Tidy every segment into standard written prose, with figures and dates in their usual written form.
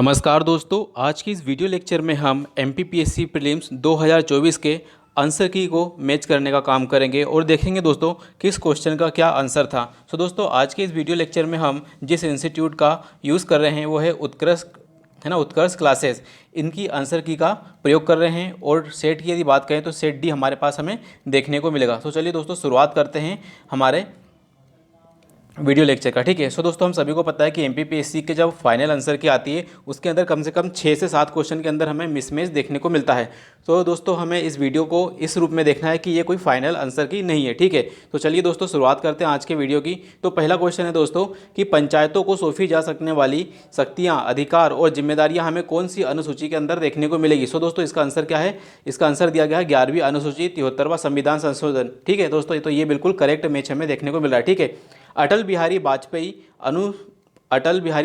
नमस्कार दोस्तों, आज की इस वीडियो लेक्चर में हम एमपीपीएससी प्रीलिम्स 2024 के आंसर की को मैच करने का काम करेंगे और देखेंगे दोस्तों किस क्वेश्चन का क्या आंसर था। दोस्तों आज के इस वीडियो लेक्चर में हम जिस इंस्टीट्यूट का यूज़ कर रहे हैं वो है उत्कर्ष, है ना, उत्कर्ष क्लासेस। इनकी आंसर की का प्रयोग कर रहे हैं और सेट की यदि बात करें तो सेट डी हमारे पास हमें देखने को मिलेगा। चलिए दोस्तों शुरुआत करते हैं हमारे वीडियो लेक्चर का। ठीक है, दोस्तों हम सभी को पता है कि एमपीपीएससी के जब फाइनल आंसर की आती है उसके अंदर कम से कम 6 से 7 क्वेश्चन के अंदर हमें मिसमैच देखने को मिलता है। तो दोस्तों हमें इस वीडियो को इस रूप में देखना है कि ये कोई फाइनल आंसर की नहीं है। ठीक है, तो चलिए दोस्तों शुरुआत करते हैं आज के वीडियो की। तो पहला क्वेश्चन है दोस्तों कि पंचायतों को सौंपी जा सकने वाली शक्तियाँ, अधिकार और जिम्मेदारियाँ हमें कौन सी अनुसूची के अंदर देखने को मिलेगी। दोस्तों इसका आंसर क्या है? इसका आंसर दिया गया है 11वीं अनुसूची 73वां संविधान संशोधन। ठीक है दोस्तों, तो ये बिल्कुल करेक्ट मैच हमें देखने को मिल रहा है। ठीक है, अटल बिहारी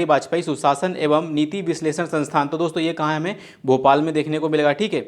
वाजपेयी सुशासन एवं नीति विश्लेषण संस्थान। तो दोस्तों ये कहाँ है? हमें भोपाल में देखने को मिलेगा। ठीक है,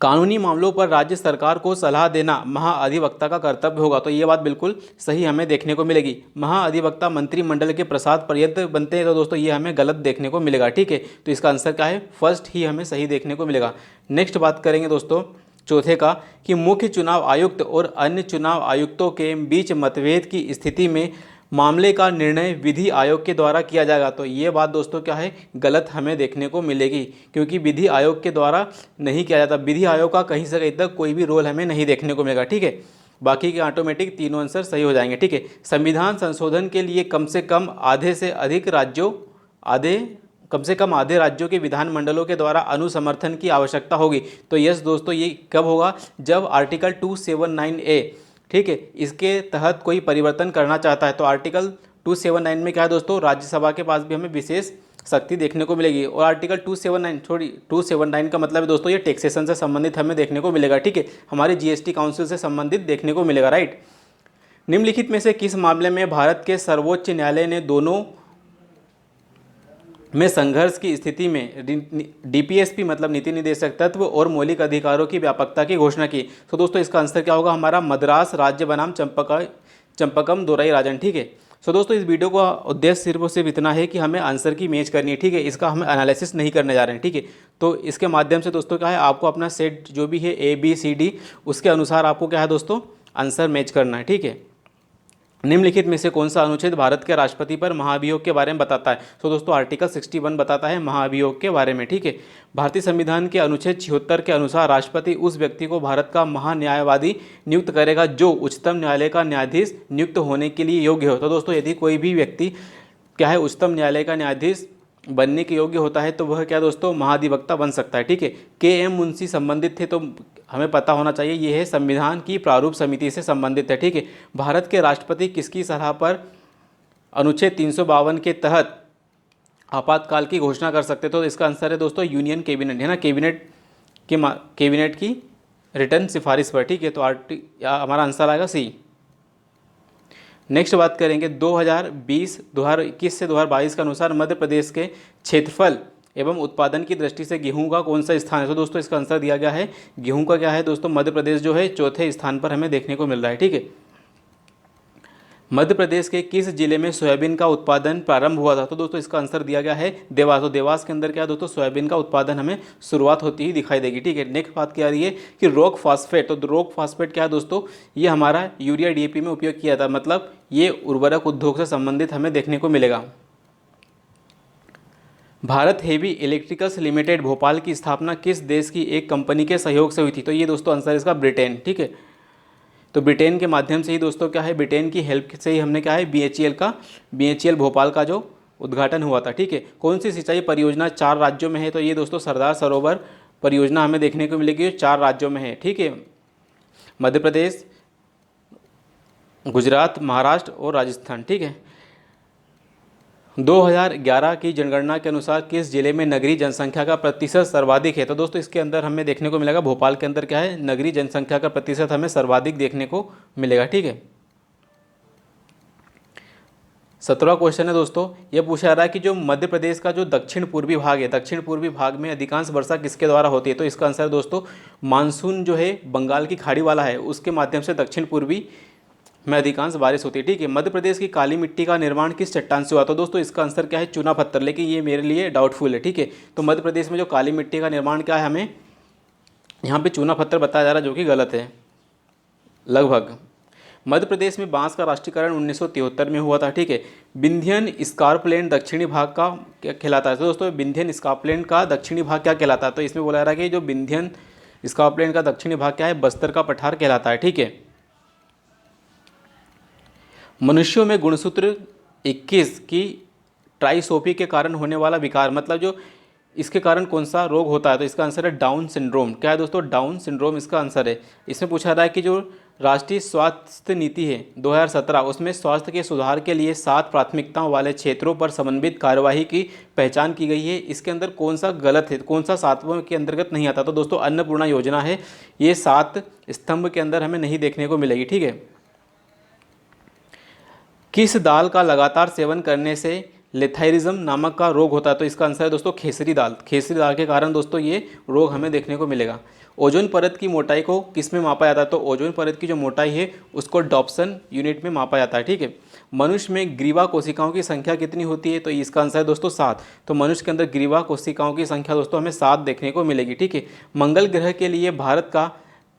कानूनी मामलों पर राज्य सरकार को सलाह देना महाअधिवक्ता का कर्तव्य होगा। तो ये बात बिल्कुल सही हमें देखने को मिलेगी। महाअधिवक्ता मंत्रिमंडल के प्रसाद पर्यंत बनते हैं। तो दोस्तों ये हमें गलत देखने को मिलेगा। ठीक है, तो इसका आंसर क्या है? फर्स्ट ही हमें सही देखने को मिलेगा। नेक्स्ट बात करेंगे दोस्तों चौथे का कि मुख्य चुनाव आयुक्त और अन्य चुनाव आयुक्तों के बीच मतभेद की स्थिति में मामले का निर्णय विधि आयोग के द्वारा किया जाएगा। तो ये बात दोस्तों क्या है? गलत हमें देखने को मिलेगी, क्योंकि विधि आयोग के द्वारा नहीं किया जाता। विधि आयोग का कहीं से कहीं तक कोई भी रोल हमें नहीं देखने को मिलेगा। ठीक है, बाकी के ऑटोमेटिक तीनों आंसर सही हो जाएंगे। ठीक है, संविधान संशोधन के लिए कम से कम आधे राज्यों के विधानमंडलों के द्वारा अनुसमर्थन की आवश्यकता होगी। तो यस दोस्तों, ये कब होगा? जब आर्टिकल 279A, ठीक है, इसके तहत कोई परिवर्तन करना चाहता है। तो आर्टिकल 279 में क्या है दोस्तों? राज्यसभा के पास भी हमें विशेष शक्ति देखने को मिलेगी। और आर्टिकल 279 का मतलब है दोस्तों ये टैक्सेशन से संबंधित हमें देखने को मिलेगा। ठीक है, हमारे जीएसटी काउंसिल से संबंधित देखने को मिलेगा। राइट, निम्नलिखित में से किस मामले में भारत के सर्वोच्च न्यायालय ने दोनों में संघर्ष की स्थिति में डीपीएसपी मतलब नीति निर्देशक तत्व और मौलिक अधिकारों की व्यापकता की घोषणा की? तो दोस्तों इसका आंसर क्या होगा? हमारा मद्रास राज्य बनाम चंपकम दोराई राजन। ठीक है, दोस्तों इस वीडियो का उद्देश्य सिर्फ और सिर्फ इतना है कि हमें आंसर की मैच करनी है। ठीक है, इसका हम एनालिसिस नहीं करने जा रहे हैं। ठीक है, तो इसके माध्यम से दोस्तों क्या है, आपको अपना सेट जो भी है ABCD उसके अनुसार आपको क्या है दोस्तों आंसर मैच करना है। ठीक है, निम्नलिखित में से कौन सा अनुच्छेद भारत के राष्ट्रपति पर महाभियोग के बारे में बताता है? तो दोस्तों आर्टिकल 61 बताता है महाभियोग के बारे में। ठीक है, भारतीय संविधान के अनुच्छेद 76 के अनुसार राष्ट्रपति उस व्यक्ति को भारत का महान्यायवादी नियुक्त करेगा जो उच्चतम न्यायालय का न्यायाधीश नियुक्त होने के लिए योग्य हो। तो दोस्तों यदि कोई भी व्यक्ति क्या है उच्चतम न्यायालय का न्यायाधीश बनने के योग्य होता है तो वह क्या दोस्तों महाधिवक्ता बन सकता है। ठीक है, KM मुंशी संबंधित थे, तो हमें पता होना चाहिए ये है संविधान की प्रारूप समिति से संबंधित है। ठीक है, भारत के राष्ट्रपति किसकी सलाह पर अनुच्छेद 352 के तहत आपातकाल की घोषणा कर सकते? तो इसका आंसर है दोस्तों यूनियन कैबिनेट, है ना, कैबिनेट की रिटर्न सिफारिश पर। ठीक है, तो हमारा आंसर आएगा C। नेक्स्ट बात करेंगे 2021 से 2022 के अनुसार मध्य प्रदेश के क्षेत्रफल एवं उत्पादन की दृष्टि से गेहूं का कौन सा स्थान है? तो दोस्तों इसका आंसर दिया गया है गेहूं का क्या है दोस्तों? मध्य प्रदेश जो है चौथे स्थान पर हमें देखने को मिल रहा है। ठीक है, मध्य प्रदेश के किस जिले में सोयाबीन का उत्पादन प्रारंभ हुआ था? तो दोस्तों इसका आंसर दिया गया है देवास। तो देवास के अंदर क्या है दोस्तों? सोयाबीन का उत्पादन हमें शुरुआत होती ही दिखाई देगी। ठीक है, नेक्स्ट बात क्या आ रही है कि रॉक फॉस्फेट। तो रॉक फॉस्फेट क्या है दोस्तों? ये हमारा यूरिया DAP में उपयोग किया था, मतलब ये उर्वरक उद्योग से संबंधित हमें देखने को मिलेगा। Bharat heavy electricals limited Bhopal की स्थापना किस देश की एक कंपनी के सहयोग से हुई थी? तो ये दोस्तों आंसर इसका ब्रिटेन। ठीक है, तो ब्रिटेन के माध्यम से ही दोस्तों क्या है, ब्रिटेन की हेल्प से ही हमने क्या है BHEL भोपाल का जो उद्घाटन हुआ था। ठीक है, कौन सी सिंचाई परियोजना 4 राज्यों में है? तो ये दोस्तों सरदार सरोवर परियोजना हमें देखने को मिलेगी, 4 राज्यों में है। ठीक है, मध्य प्रदेश, गुजरात, महाराष्ट्र और राजस्थान। ठीक है, 2011 की जनगणना के अनुसार किस जिले में नगरीय जनसंख्या का प्रतिशत सर्वाधिक है? तो दोस्तों इसके अंदर हमें देखने को मिलेगा भोपाल के अंदर क्या है, नगरीय जनसंख्या का प्रतिशत हमें सर्वाधिक देखने को मिलेगा। ठीक है, 17वां क्वेश्चन है दोस्तों, यह पूछा जा रहा है कि जो मध्य प्रदेश का जो दक्षिण पूर्वी भाग है, दक्षिण पूर्वी भाग में अधिकांश वर्षा किसके द्वारा होती है? तो इसका आंसर दोस्तों मानसून जो है बंगाल की खाड़ी वाला है, उसके माध्यम से दक्षिण पूर्वी में अधिकांश बारिश होती है। ठीक है, मध्य प्रदेश की काली मिट्टी का निर्माण किस चट्टान से हुआ? तो दोस्तों इसका आंसर क्या है? चूना पत्थर, लेकिन ये मेरे लिए डाउटफुल है। ठीक है, तो मध्य प्रदेश में जो काली मिट्टी का निर्माण क्या है, हमें यहाँ पे चूना पत्थर बताया जा रहा है, जो कि गलत है लगभग। मध्य प्रदेश में बांस का राष्ट्रीयकरण 1973 में हुआ था। ठीक है, विंध्यन स्कार्पलैंड दक्षिणी भाग का क्या कहलाता है? तो दोस्तों विंध्यन स्कार्पलैंड का दक्षिणी भाग क्या कहलाता है? तो इसमें बोला जा रहा है कि जो विंध्यन स्कार्पलैंड का दक्षिणी भाग क्या है? बस्तर का पठार कहलाता है। ठीक है, मनुष्यों में गुणसूत्र 21 की ट्राइसोपी के कारण होने वाला विकार, मतलब जो इसके कारण कौन सा रोग होता है? तो इसका आंसर है डाउन सिंड्रोम। क्या है दोस्तों? डाउन सिंड्रोम इसका आंसर है। इसमें पूछा रहा है कि जो राष्ट्रीय स्वास्थ्य नीति है 2017, उसमें स्वास्थ्य के सुधार के लिए 7 प्राथमिकताओं वाले क्षेत्रों पर समन्वित कार्यवाही की पहचान की गई है। इसके अंदर कौन सा गलत है? कौन सा 7वें के अंतर्गत नहीं आता? तो दोस्तों अन्नपूर्णा योजना है, ये 7 स्तंभ के अंदर हमें नहीं देखने को मिलेगी। ठीक है, किस दाल का लगातार सेवन करने से लेथाइरिज्म नामक का रोग होता है? तो इसका आंसर है दोस्तों खेसरी दाल। खेसरी दाल के कारण दोस्तों ये रोग हमें देखने को मिलेगा। ओजोन परत की मोटाई को किस में मापा जाता है? तो ओजोन परत की जो मोटाई है उसको डॉप्सन यूनिट में मापा जाता है। ठीक है, मनुष्य में ग्रीवा कोशिकाओं की संख्या कितनी होती है? तो इसका आंसर है दोस्तों 7। तो मनुष्य के अंदर ग्रीवा कोशिकाओं की संख्या दोस्तों हमें 7 देखने को मिलेगी। ठीक है, मंगल ग्रह के लिए भारत का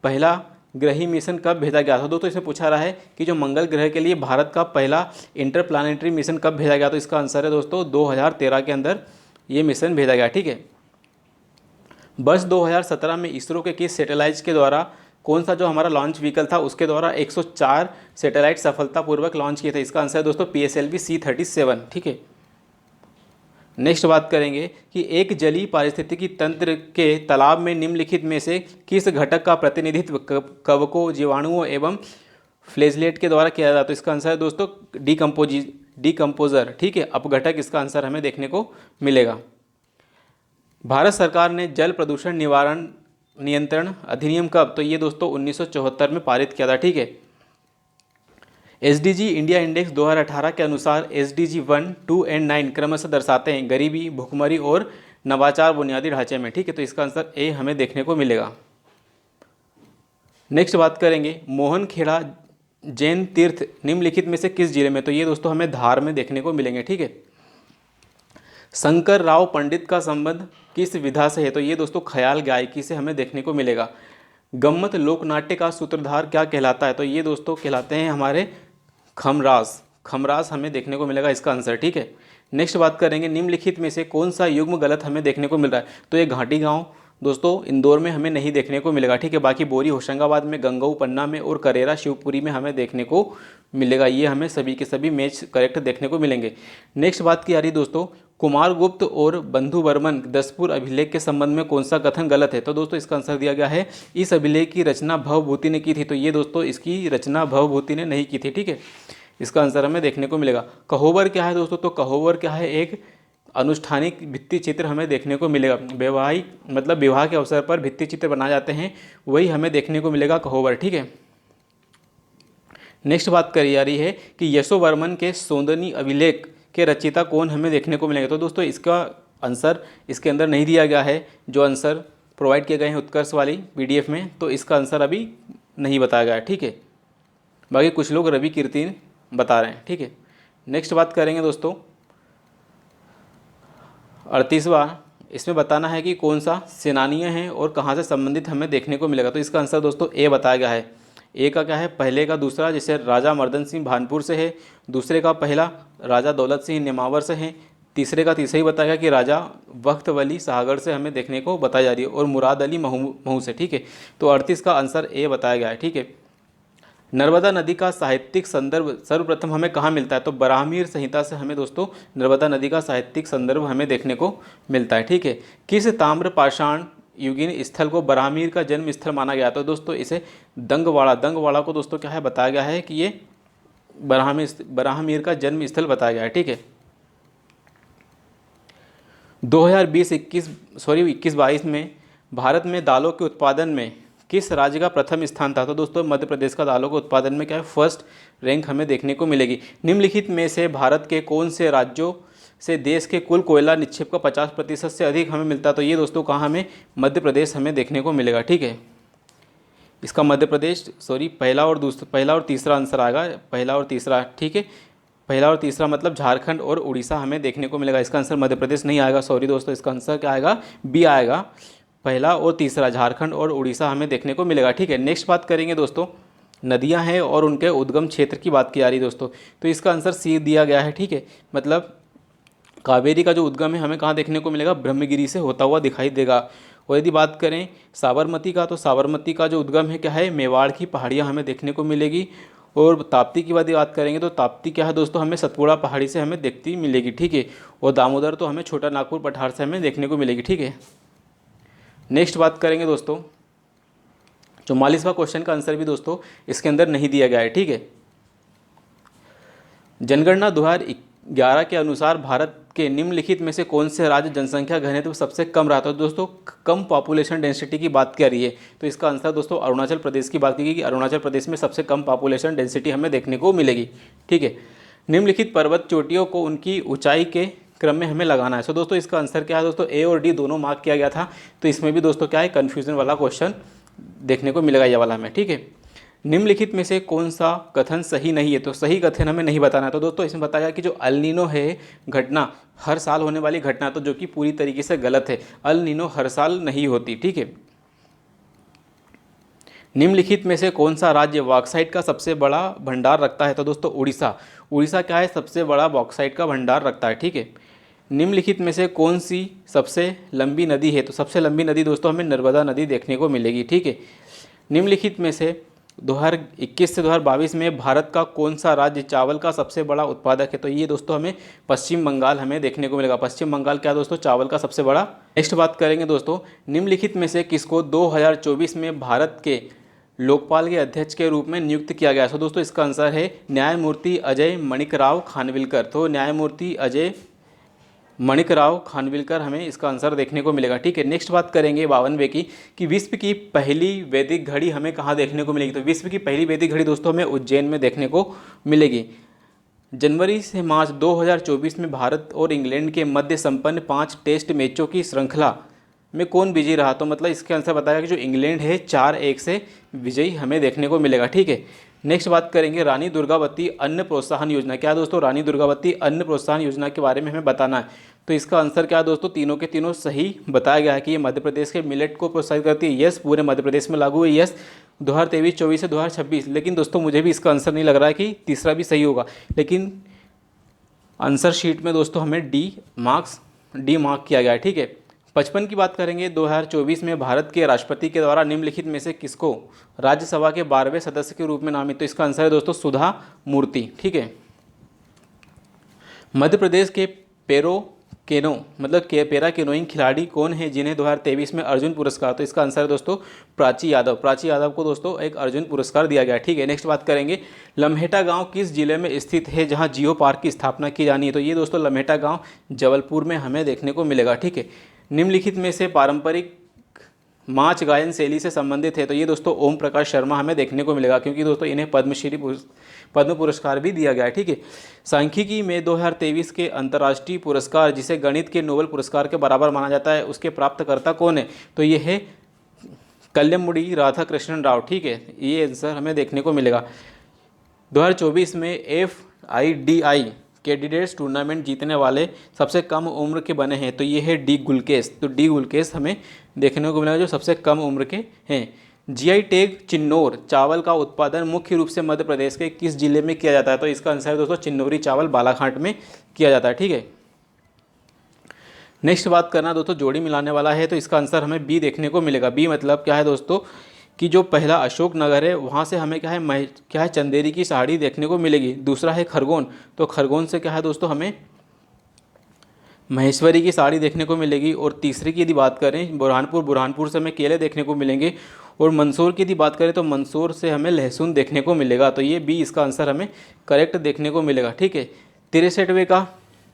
पहला ग्रही मिशन कब भेजा गया था? दोस्तों इसमें पूछा रहा है कि जो मंगल ग्रह के लिए भारत का पहला इंटरप्लानेटरी मिशन कब भेजा गया? तो इसका आंसर है दोस्तों 2013 के अंदर ये मिशन भेजा गया। ठीक है, वर्ष 2017 में इसरो के किस सैटेलाइट के द्वारा कौन सा जो हमारा लॉन्च व्हीकल था उसके द्वारा 104 सैटेलाइट सफलतापूर्वक लॉन्च किए थे? इसका आंसर है दोस्तों PSLV C-37। ठीक है, नेक्स्ट बात करेंगे कि एक जलीय पारिस्थितिकी तंत्र के तालाब में निम्नलिखित में से किस घटक का प्रतिनिधित्व कवकों, जीवाणुओं एवं फ्लैजलेट के द्वारा किया जाता है? तो इसका आंसर है दोस्तों डीकम्पोजर। ठीक है, अपघटक इसका आंसर हमें देखने को मिलेगा। भारत सरकार ने जल प्रदूषण निवारण नियंत्रण अधिनियम कब? तो ये दोस्तों 1974 में पारित किया था। ठीक है, SDG इंडिया इंडेक्स 2018 के अनुसार SDG 1, 2 और 9 क्रमशः दर्शाते हैं गरीबी, भुखमरी और नवाचार बुनियादी ढांचे में। ठीक है, तो इसका आंसर ए हमें देखने को मिलेगा। नेक्स्ट बात करेंगे मोहन खेड़ा जैन तीर्थ निम्नलिखित में से किस जिले में? तो ये दोस्तों हमें धार में देखने को मिलेंगे। ठीक है, शंकर राव पंडित का संबंध किस विधा से है? तो ये दोस्तों ख्याल गायकी से हमें देखने को मिलेगा। गम्मत लोकनाट्य का सूत्रधार क्या कहलाता है? तो ये दोस्तों कहलाते हैं हमारे खमरास। खमरास हमें देखने को मिलेगा इसका आंसर। ठीक है, नेक्स्ट बात करेंगे निम्नलिखित में से कौन सा युग्म गलत हमें देखने को मिल रहा है? तो ये घाटी गांव दोस्तों इंदौर में हमें नहीं देखने को मिलेगा। ठीक है, बाकी बोरी होशंगाबाद में, गंगऊ पन्ना में और करेरा शिवपुरी में हमें देखने को मिलेगा। ये हमें सभी के सभी मैच करेक्ट देखने को मिलेंगे। नेक्स्ट बात की आ रही दोस्तों कुमारगुप्त और बंधुवर्मन दसपुर अभिलेख के संबंध में कौन सा कथन गलत है? तो दोस्तों इसका आंसर दिया गया है इस अभिलेख की रचना भवभूति ने की थी। तो ये दोस्तों इसकी रचना भवभूति ने नहीं की थी। ठीक है, इसका आंसर हमें देखने को मिलेगा। कहोबर क्या है दोस्तों? तो कहोबर क्या है? एक अनुष्ठानिक भित्ति चित्र हमें देखने को मिलेगा। वैवाहिक मतलब विवाह के अवसर पर भित्ति चित्र बनाए जाते हैं, वही हमें देखने को मिलेगा कहोबर। ठीक है, नेक्स्ट बात करी जा रही है कि यशोवर्मन के सौंदनी अभिलेख के रचयिता कौन हमें देखने को मिलेंगे? तो दोस्तों इसका आंसर इसके अंदर नहीं दिया गया है। जो आंसर प्रोवाइड किए गए हैं उत्कर्ष वाली PDF में, तो इसका आंसर अभी नहीं बताया गया है। ठीक है, बाकी कुछ लोग रवि कीर्ति बता रहे हैं। ठीक है, नेक्स्ट बात करेंगे दोस्तों 38वां, इसमें बताना है कि कौन सा सेनानीय है और कहाँ से संबंधित हमें देखने को मिलेगा। तो इसका आंसर दोस्तों ए बताया गया है। ए का क्या है? पहले का दूसरा, जैसे राजा मर्दन सिंह भानपुर से है, दूसरे का पहला राजा दौलत सिंह नेमावर से है, तीसरे का तीसरा ही बताया गया कि राजा वक्त वली सागर से हमें देखने को बताई जा रही है, और मुराद अली महू से। ठीक है, तो 38 का आंसर ए बताया गया है। ठीक है, नर्मदा नदी का साहित्यिक संदर्भ सर्वप्रथम हमें कहाँ मिलता है? तो बराहमीर संहिता से हमें दोस्तों नर्मदा नदी का साहित्यिक संदर्भ हमें देखने को मिलता है। ठीक है, किस ताम्र पाषाण युगीन स्थल को बराहमीर का जन्म स्थल माना गया? तो दोस्तों इसे दंगवाड़ा को दोस्तों क्या है बताया गया है कि ये बराहमीर का जन्म स्थल बताया गया है। ठीक है, 2021-22 में भारत में दालों के उत्पादन में किस राज्य का प्रथम स्थान था? तो दोस्तों मध्य प्रदेश का दालों के उत्पादन में क्या है? फर्स्ट रैंक हमें देखने को मिलेगी। निम्नलिखित में से भारत के कौन से राज्यों से देश के कुल कोयला निक्षेप का 50% से अधिक हमें मिलता है? तो ये दोस्तों कहाँ हमें? मध्य प्रदेश हमें देखने को मिलेगा। ठीक है, इसका मध्य प्रदेश, सॉरी, पहला और तीसरा आंसर आएगा, पहला और तीसरा, ठीक है। पहला और तीसरा मतलब झारखंड और उड़ीसा हमें देखने को मिलेगा। इसका आंसर मध्य प्रदेश नहीं आएगा, सॉरी दोस्तों, इसका आंसर क्या आएगा, बी आएगा। पहला और तीसरा झारखंड और उड़ीसा हमें देखने को मिलेगा, ठीक है। नेक्स्ट बात करेंगे दोस्तों, नदियां हैं और उनके उद्गम क्षेत्र की बात की जा रही है दोस्तों, तो इसका आंसर सी दिया गया है, ठीक है। मतलब कावेरी का जो उद्गम है हमें कहाँ देखने को मिलेगा, ब्रह्मगिरी से होता हुआ दिखाई देगा। और यदि बात करें साबरमती का, तो साबरमती का जो उद्गम है क्या है, मेवाड़ की पहाड़ियाँ हमें देखने को मिलेगी। और ताप्ती की बात करेंगे तो ताप्ती क्या है दोस्तों, हमें सतपुड़ा पहाड़ी से हमें देखती मिलेगी, ठीक है। और दामोदर तो हमें छोटा नागपुर पठार से हमें देखने को मिलेगी, ठीक है। नेक्स्ट बात करेंगे दोस्तों, 44वां क्वेश्चन का आंसर भी दोस्तों इसके अंदर नहीं दिया गया है, ठीक है। जनगणना 2011 के अनुसार भारत के निम्नलिखित में से कौन से राज्य जनसंख्या घनत्व सबसे कम रहा था। तो दोस्तों कम पॉपुलेशन डेंसिटी की बात कर रही है, तो इसका आंसर दोस्तों अरुणाचल प्रदेश की बात की कि अरुणाचल प्रदेश में सबसे कम पॉपुलेशन डेंसिटी हमें देखने को मिलेगी, ठीक है। निम्नलिखित पर्वत चोटियों को उनकी ऊंचाई के क्रम में हमें लगाना है। सो दोस्तों इसका आंसर क्या है दोस्तों, ए और डी दोनों मार्क किया गया था, तो इसमें भी दोस्तों क्या है, कन्फ्यूजन वाला क्वेश्चन देखने को मिलेगा ये वाला हमें, ठीक है। निम्नलिखित में से कौन सा कथन सही नहीं है, तो सही कथन हमें नहीं बताना है। तो दोस्तों इसमें बताया कि जो अल नीनो है घटना, हर साल होने वाली घटना, तो जो कि पूरी तरीके से गलत है, अल नीनो हर साल नहीं होती, ठीक है। निम्नलिखित में से कौन सा राज्य बॉक्साइट का सबसे बड़ा भंडार रखता है, तो दोस्तों उड़ीसा। उड़ीसा क्या है, सबसे बड़ा बॉक्साइट का भंडार रखता है, ठीक है। निम्नलिखित में से कौन सी सबसे लंबी नदी है, तो सबसे लंबी नदी दोस्तों हमें नर्मदा नदी देखने को मिलेगी, ठीक है। निम्नलिखित में से 2021 से 2022 में भारत का कौन सा राज्य चावल का सबसे बड़ा उत्पादक है, तो ये दोस्तों हमें पश्चिम बंगाल हमें देखने को मिलेगा। पश्चिम बंगाल क्या दोस्तों, चावल का सबसे बड़ा। नेक्स्ट बात करेंगे दोस्तों, निम्नलिखित में से किसको 2024 में भारत के लोकपाल के अध्यक्ष के रूप में नियुक्त किया गया। तो दोस्तों इसका आंसर है न्यायमूर्ति अजय मणिकराव खानविलकर। तो न्यायमूर्ति अजय मणिकराव खानविलकर हमें इसका आंसर देखने को मिलेगा, ठीक है। नेक्स्ट बात करेंगे 52वें की कि विश्व की पहली वैदिक घड़ी हमें कहाँ देखने को मिलेगी। तो विश्व की पहली वैदिक घड़ी दोस्तों हमें उज्जैन में देखने को मिलेगी। जनवरी से मार्च 2024 में भारत और इंग्लैंड के मध्य संपन्न 5 टेस्ट मैचों की श्रृंखला में कौन विजयी रहा। तो मतलब इसके आंसर बताया कि जो इंग्लैंड है 4-1 से विजयी हमें देखने को मिलेगा, ठीक है। नेक्स्ट बात करेंगे रानी दुर्गावती अन्न प्रोत्साहन योजना। क्या दोस्तों, रानी दुर्गावती अन्न प्रोत्साहन योजना के बारे में हमें बताना है। तो इसका आंसर क्या है दोस्तों, तीनों के तीनों सही बताया गया है कि ये मध्य प्रदेश के मिलेट को प्रोत्साहित करती है, यस। पूरे मध्य प्रदेश में लागू है, यस। 2023-24 से 2026, लेकिन दोस्तों मुझे भी इसका आंसर नहीं लग रहा है कि तीसरा भी सही होगा, लेकिन आंसर शीट में दोस्तों हमें डी मार्क किया गया है, ठीक है। 55 की बात करेंगे, 2024 में भारत के राष्ट्रपति के द्वारा निम्नलिखित में से किसको राज्यसभा के 12वें सदस्य के रूप में नामित। तो इसका आंसर है दोस्तों सुधा मूर्ति, ठीक है। मध्य प्रदेश के पैरा केनोइंग खिलाड़ी कौन है जिन्हें 2023 में अर्जुन पुरस्कार। तो इसका आंसर है दोस्तों प्राची यादव को दोस्तों एक अर्जुन पुरस्कार दिया गया, ठीक है। नेक्स्ट बात करेंगे लम्हेटा गांव किस जिले में स्थित है जहां जियो पार्क की स्थापना की जानी है। तो ये दोस्तों लम्हेटा गांव जबलपुर में हमें देखने को मिलेगा, ठीक है। निम्नलिखित में से पारंपरिक माच गायन शैली से संबंधित है। तो ये दोस्तों ओम प्रकाश शर्मा हमें देखने को मिलेगा, क्योंकि दोस्तों इन्हें पद्म पुरस्कार भी दिया गया है, ठीक है। सांख्यिकी में 2023 के अंतर्राष्ट्रीय पुरस्कार जिसे गणित के नोबेल पुरस्कार के बराबर माना जाता है, उसके प्राप्तकर्ता कौन है। तो ये है कल्याणमुड़ी राधाकृष्णन राव, ठीक है। ये आंसर हमें देखने को मिलेगा। 2024 में FIDI कैंडिडेट्स टूर्नामेंट जीतने वाले सबसे कम उम्र के बने हैं। तो ये है डी गुलकेश। तो डी गुलकेश हमें देखने को मिलेगा जो सबसे कम उम्र के हैं। GI टैग चिन्नौर चावल का उत्पादन मुख्य रूप से मध्य प्रदेश के किस जिले में किया जाता है। तो इसका आंसर है दोस्तों चिन्नौरी चावल बालाघाट में किया जाता है, ठीक है। नेक्स्ट बात करना दोस्तों जोड़ी मिलाने वाला है, तो इसका आंसर हमें बी देखने को मिलेगा। बी मतलब क्या है दोस्तों कि जो पहला अशोक नगर है वहाँ से हमें क्या है चंदेरी की साड़ी देखने को मिलेगी। दूसरा है खरगोन, तो खरगोन से क्या है दोस्तों हमें महेश्वरी की साड़ी देखने को मिलेगी। और तीसरी की यदि बात करें बुरहानपुर से हमें केले देखने को मिलेंगे। और मंदसौर की यदि बात करें तो मंदसौर से हमें लहसुन देखने को मिलेगा। तो ये बी इसका आंसर हमें करेक्ट देखने को मिलेगा, ठीक है। 63वें का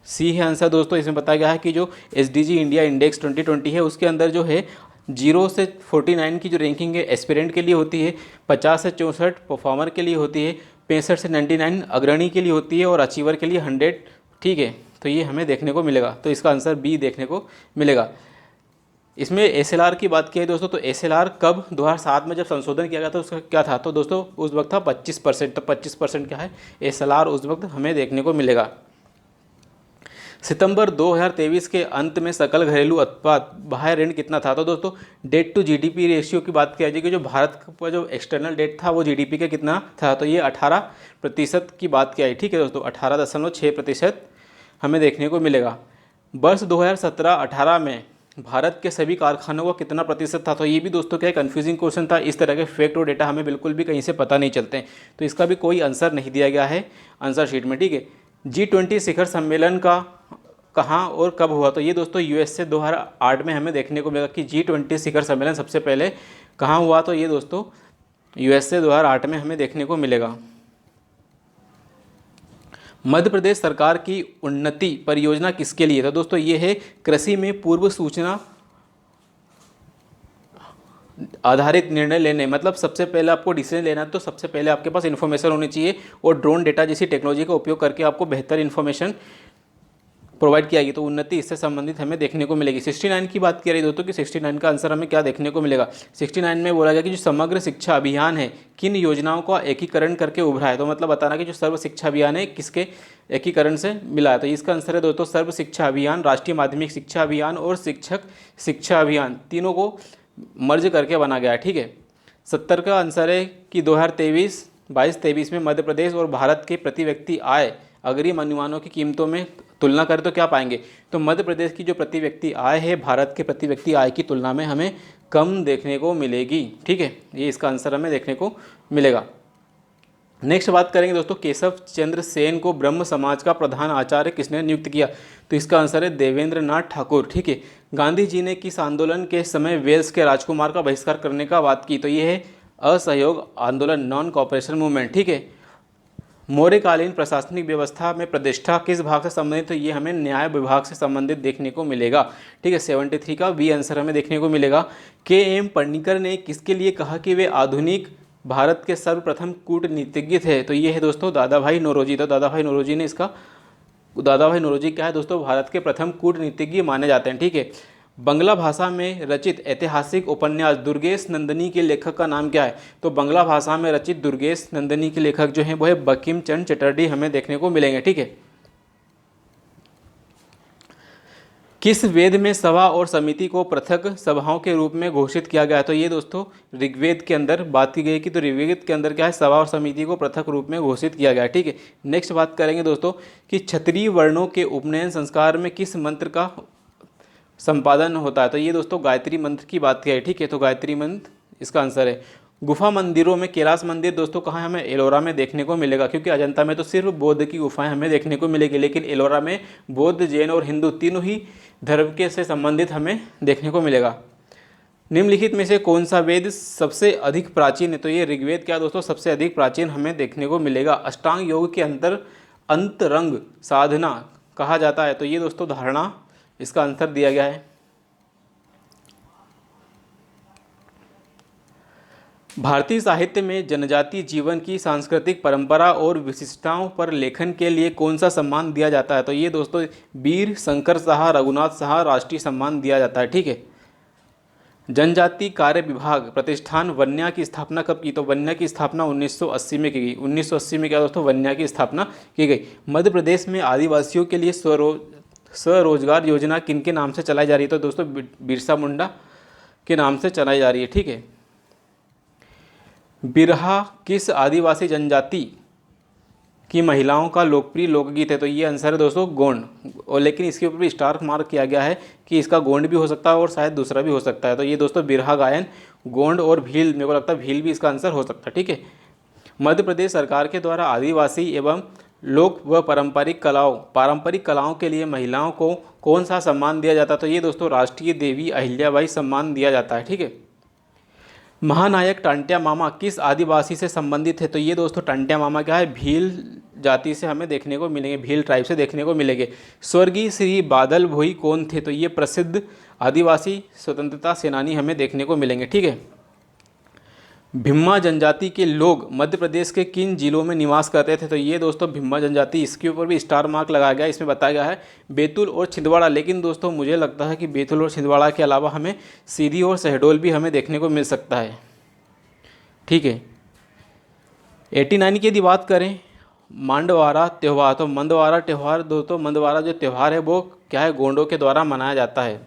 सी है आंसर दोस्तों। इसमें बताया गया है कि जो SDG इंडिया इंडेक्स 2020 है उसके अंदर जो है 0 से 49 की जो रैंकिंग है एस्पिरेंट के लिए होती है, 50 से 64 परफॉर्मर के लिए होती है, 65 से 99 अग्रणी के लिए होती है और अचीवर के लिए 100, ठीक है। तो ये हमें देखने को मिलेगा। तो इसका आंसर बी देखने को मिलेगा। इसमें एसएलआर की बात की है दोस्तों, तो एसएलआर कब 2007 में जब संशोधन किया गया था उसका क्या था, तो दोस्तों उस वक्त था 25%। तो 25% क्या है एसएलआर उस वक्त हमें देखने को मिलेगा। सितंबर 2023 के अंत में सकल घरेलू उत्पाद बाह्य ऋण कितना था, तो दोस्तों डेट टू जीडीपी रेशियो की बात की जाएगी कि जो भारत का जो एक्सटर्नल डेट था वो जीडीपी का कितना था, तो ये 18% की बात की आई। ठीक है दोस्तों, 18.6% हमें देखने को मिलेगा। वर्ष 2017-18 में भारत के सभी कारखानों का कितना प्रतिशत था, तो ये भी दोस्तों क्या कंफ्यूजिंग क्वेश्चन था। इस तरह के फैक्ट और डेटा हमें बिल्कुल भी कहीं से पता नहीं चलते, तो इसका भी कोई आंसर नहीं दिया गया है आंसर शीट में। ठीक है, G20 शिखर सम्मेलन का कहाँ और कब हुआ, तो ये दोस्तों यूएसए 2008 में हमें देखने को मिलेगा कि G20 शिखर सम्मेलन सबसे पहले कहाँ हुआ, तो ये दोस्तों यूएसए 2008 में हमें देखने को मिलेगा। मध्य प्रदेश सरकार की उन्नति परियोजना किसके लिए, तो दोस्तों ये है कृषि में पूर्व सूचना आधारित निर्णय लेने, मतलब सबसे पहले आपको डिसीजन लेना है तो सबसे पहले आपके पास इन्फॉर्मेशन होनी चाहिए और ड्रोन डेटा जैसी टेक्नोलॉजी का उपयोग करके आपको बेहतर इन्फॉर्मेशन प्रोवाइड किया गई, तो उन्नति इससे संबंधित हमें देखने को मिलेगी। 69 की बात की रही दोस्तों कि 69 का आंसर हमें क्या देखने को मिलेगा। 69 में बोला गया कि जो समग्र शिक्षा अभियान है किन योजनाओं का एकीकरण करके उभरा है, तो मतलब बताना कि जो सर्व शिक्षा अभियान है किसके एकीकरण से मिला है, तो इसका आंसर है दोस्तों सर्व शिक्षा अभियान, राष्ट्रीय माध्यमिक शिक्षा अभियान और शिक्षक शिक्षा अभियान, तीनों को मर्ज करके बना गया है। ठीक है, 70 का आंसर है कि 2023 में मध्य प्रदेश और भारत के प्रति व्यक्ति आय अग्रिम अनुमानों की कीमतों में तुलना करें तो क्या पाएंगे, तो मध्य प्रदेश की जो प्रति व्यक्ति आय है भारत के प्रति व्यक्ति आय की तुलना में हमें कम देखने को मिलेगी। ठीक है, ये इसका आंसर हमें देखने को मिलेगा। नेक्स्ट बात करेंगे दोस्तों, केशव चंद्र सेन को ब्रह्म समाज का प्रधान आचार्य किसने नियुक्त किया, तो इसका आंसर है देवेंद्र नाथ ठाकुर। ठीक है, गांधी जी ने किस आंदोलन के समय वेल्स के राजकुमार का बहिष्कार करने का बात की, तो ये है असहयोग आंदोलन, नॉन कॉपरेशन मूवमेंट। ठीक है, मौर्यकालीन प्रशासनिक व्यवस्था में प्रतिष्ठा किस भाग से संबंधित, तो ये हमें न्याय विभाग से संबंधित देखने को मिलेगा। ठीक है, 73 का बी आंसर हमें देखने को मिलेगा। के.एम. पनिकर ने किसके लिए कहा कि वे आधुनिक भारत के सर्वप्रथम कूटनीतिज्ञ थे, तो ये है दोस्तों दादा भाई नौरोजी। तो दादा भाई नौरोजी ने इसका, दादा भाई नौरोजी क्या है दोस्तों, भारत के प्रथम कूटनीतिज्ञ माने जाते हैं। ठीक है, बंगला भाषा में रचित ऐतिहासिक उपन्यास दुर्गेश नंदिनी के लेखक का नाम क्या है, तो बंगला भाषा में रचित दुर्गेश नंदिनी के लेखक जो हैं वो है बंकिम चंद्र चटर्जी हमें देखने को मिलेंगे। ठीक है, किस वेद में सभा और समिति को पृथक सभाओं के रूप में घोषित किया गया है, तो ये दोस्तों ऋग्वेद के अंदर बात की गई कि तो ऋग्वेद के अंदर क्या है, सभा और समिति को पृथक रूप में घोषित किया गया है। ठीक है, नेक्स्ट बात करेंगे दोस्तों कि क्षत्रिय वर्णों के उपनयन संस्कार में किस मंत्र का संपादन होता है, तो ये दोस्तों गायत्री मंत्र की बात की है। ठीक है, तो गायत्री मंत्र इसका आंसर है। गुफा मंदिरों में कैलाश मंदिर दोस्तों कहाँ हमें एलोरा में देखने को मिलेगा, क्योंकि अजंता में तो सिर्फ बौद्ध की गुफाएं हमें देखने को मिलेगी, लेकिन एलोरा में बौद्ध, जैन और हिंदू तीनों ही धर्म के से संबंधित हमें देखने को मिलेगा। निम्नलिखित में से कौन सा वेद सबसे अधिक प्राचीन है, तो ये ऋग्वेद क्या दोस्तों सबसे अधिक प्राचीन हमें देखने को मिलेगा। अष्टांग योग के अंतरंग साधना कहा जाता है, तो ये दोस्तों धारणा इसका आंसर दिया गया है। भारतीय साहित्य में जनजातीय जीवन की सांस्कृतिक परंपरा और विशिष्टताओं पर लेखन के लिए कौन सा सम्मान दिया जाता है, तो ये दोस्तों वीर शंकर साहा रघुनाथ साहा राष्ट्रीय सम्मान दिया जाता है। ठीक है, जनजाति कार्य विभाग प्रतिष्ठान वन्या की स्थापना कब की, तो वन्या की स्थापना 1980 में की गई। 1980 में क्या दोस्तों वन्या की स्थापना की गई। मध्य प्रदेश में आदिवासियों के लिए स्वरोजगार योजना किनके नाम से चलाई जा रही है, तो दोस्तों बिरसा मुंडा के नाम से चलाई जा रही है। ठीक है, बिरहा किस आदिवासी जनजाति की महिलाओं का लोकप्रिय लोकगीत है, तो ये आंसर है दोस्तों गोंड, और लेकिन इसके ऊपर भी स्टार मार्क किया गया है कि इसका गोंड भी हो सकता है और शायद दूसरा भी हो सकता है, तो ये दोस्तों बिरहा गायन गोंड और भील, मेरे को लगता है भील भी इसका आंसर हो सकता है। ठीक है, मध्य प्रदेश सरकार के द्वारा आदिवासी एवं लोक व पारंपरिक कलाओं के लिए महिलाओं को कौन सा सम्मान दिया जाता है, तो ये दोस्तों राष्ट्रीय देवी अहिल्याबाई सम्मान दिया जाता है। ठीक है, महानायक टांट्या मामा किस आदिवासी से संबंधित है, तो ये दोस्तों टांट्या मामा क्या है भील जाति से हमें देखने को मिलेंगे, भील ट्राइब से देखने को मिलेंगे। स्वर्गीय श्री बादल भोई कौन थे, तो ये प्रसिद्ध आदिवासी स्वतंत्रता सेनानी हमें देखने को मिलेंगे। ठीक है, भिम्मा जनजाति के लोग मध्य प्रदेश के किन जिलों में निवास करते थे? तो ये दोस्तों भिम्मा जनजाति, इसके ऊपर भी स्टार मार्क लगाया गया। इसमें बताया गया है बैतूल और छिंदवाड़ा, लेकिन दोस्तों मुझे लगता है कि बैतूल और छिंदवाड़ा के अलावा हमें सीधी और शहडोल भी हमें देखने को मिल सकता है। ठीक है, 89 की यदि बात करें, मांडवारा त्यौहार, तो मंदवारा त्यौहार दोस्तों, मंदवारा जो त्यौहार है वो क्या है, गोंडों के द्वारा मनाया जाता है।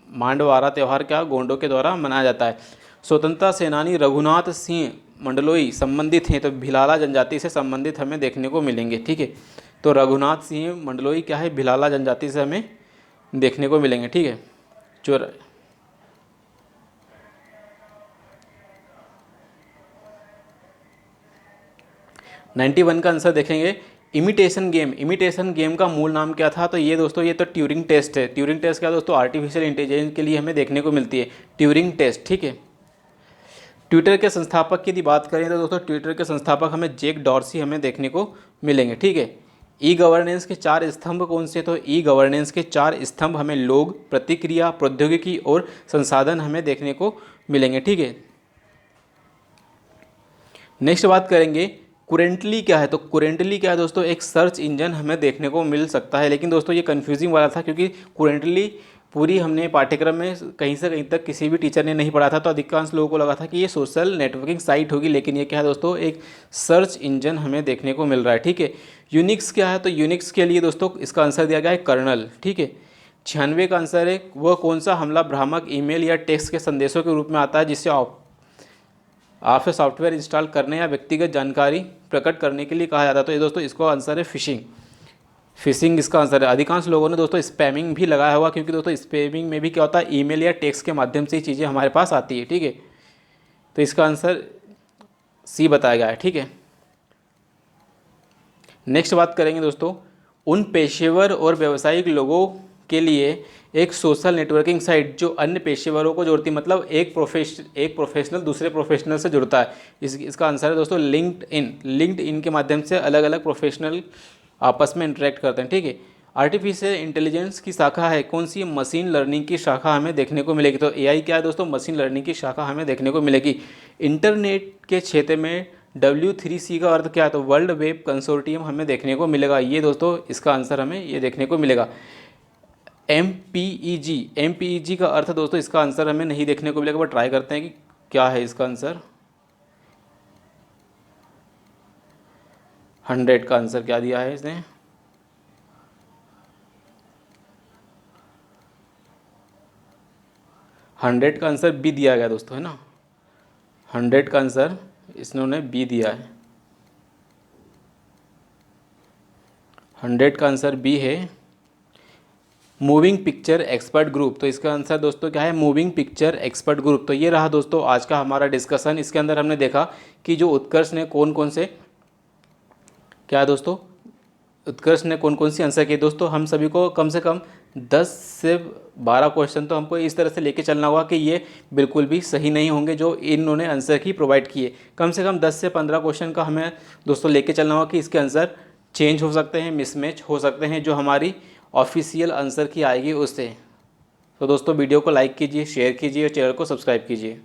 मांडवारा त्यौहार क्या गोंडों के द्वारा मनाया जाता है। स्वतंत्रता सेनानी रघुनाथ सिंह मंडलोई संबंधित हैं, तो भिलाला जनजाति से संबंधित हमें देखने को मिलेंगे। ठीक है, तो रघुनाथ सिंह मंडलोई क्या है, भिलाला जनजाति से हमें देखने को मिलेंगे। ठीक है, जो 91 का आंसर देखेंगे, इमिटेशन गेम। इमिटेशन गेम का मूल नाम क्या था? तो ये दोस्तों ये तो ट्यूरिंग टेस्ट है। ट्यूरिंग टेस्ट क्या दोस्तों, आर्टिफिशियल इंटेलिजेंस के लिए हमें देखने को मिलती है ट्यूरिंग टेस्ट। ठीक है, ट्विटर के संस्थापक की यदि बात करें तो दोस्तों ट्विटर के संस्थापक हमें जैक डॉर्सी हमें देखने को मिलेंगे। ठीक है, ई गवर्नेंस के 4 स्तंभ कौन से? तो ई गवर्नेंस के 4 स्तंभ हमें लोग, प्रतिक्रिया, प्रौद्योगिकी और संसाधन हमें देखने को मिलेंगे। ठीक है, नेक्स्ट बात करेंगे कुरेंटली क्या है? तो कुरेंटली क्या है दोस्तों, एक सर्च इंजन हमें देखने को मिल सकता है। लेकिन दोस्तों ये कन्फ्यूजिंग वाला था, क्योंकि कुरेंटली पूरी हमने पाठ्यक्रम में कहीं से कहीं तक किसी भी टीचर ने नहीं पढ़ा था, तो अधिकांश लोगों को लगा था कि ये सोशल नेटवर्किंग साइट होगी, लेकिन ये क्या है दोस्तों, एक सर्च इंजन हमें देखने को मिल रहा है। ठीक है, यूनिक्स क्या है? तो यूनिक्स के लिए दोस्तों इसका आंसर दिया गया है कर्नल। ठीक है, 96 का आंसर है वह कौन सा हमला भ्रामक ईमेल या टेक्स्ट के संदेशों के रूप में आता है, जिससे आपसे सॉफ्टवेयर इंस्टॉल करने या व्यक्तिगत जानकारी प्रकट करने के लिए कहा जाता है? तो ये दोस्तों इसका आंसर है फिशिंग। फिशिंग इसका आंसर है। अधिकांश लोगों ने दोस्तों स्पैमिंग भी लगाया हुआ, क्योंकि दोस्तों स्पैमिंग में भी क्या होता है, ईमेल या टेक्स्ट के माध्यम से ही चीज़ें हमारे पास आती है। ठीक है, तो इसका आंसर सी बताया गया है। ठीक है, नेक्स्ट बात करेंगे दोस्तों, उन पेशेवर और व्यावसायिक लोगों के लिए एक सोशल नेटवर्किंग साइट जो अन्य पेशेवरों को जोड़ती है, मतलब एक प्रोफेशनल दूसरे प्रोफेशनल से जुड़ता है। इसका आंसर है दोस्तों लिंक्डइन। लिंक्डइन के माध्यम से अलग अलग प्रोफेशनल आपस में इंटरेक्ट करते हैं। ठीक है, आर्टिफिशियल इंटेलिजेंस की शाखा है कौन सी? मशीन लर्निंग की शाखा हमें देखने को मिलेगी। तो एआई क्या है दोस्तों, मशीन लर्निंग की शाखा हमें देखने को मिलेगी। इंटरनेट के क्षेत्र में W3C का अर्थ क्या है? तो वर्ल्ड वेब कंसोर्टियम हमें देखने को मिलेगा। ये दोस्तों इसका आंसर हमें ये देखने को मिलेगा। MPEG का अर्थ दोस्तों इसका आंसर हमें नहीं देखने को मिलेगा, बट ट्राई करते हैं कि क्या है इसका आंसर। 100 का आंसर क्या दिया है इसने? हंड्रेड का आंसर बी दिया गया दोस्तों, है ना। 100 का आंसर इन्होंने बी दिया है। 100 का आंसर बी है, मूविंग पिक्चर एक्सपर्ट ग्रुप। तो इसका आंसर दोस्तों क्या है? Moving picture expert group. तो ये रहा दोस्तों आज का हमारा डिस्कशन। इसके अंदर हमने देखा कि जो उत्कर्ष ने कौन कौन से क्या है दोस्तों, उत्कर्ष ने कौन कौन सी आंसर किए। दोस्तों हम सभी को कम से कम 10 से 12 क्वेश्चन तो हमको इस तरह से लेके चलना होगा कि ये बिल्कुल भी सही नहीं होंगे जो इन्होंने आंसर की प्रोवाइड किए। कम से कम 10 से 15 क्वेश्चन का हमें दोस्तों लेके चलना होगा कि इसके आंसर चेंज हो सकते हैं, मिसमैच हो सकते हैं, जो हमारी ऑफिशियल आंसर की आएगी उससे। तो दोस्तों वीडियो को लाइक कीजिए, शेयर कीजिए और चैनल को सब्सक्राइब कीजिए।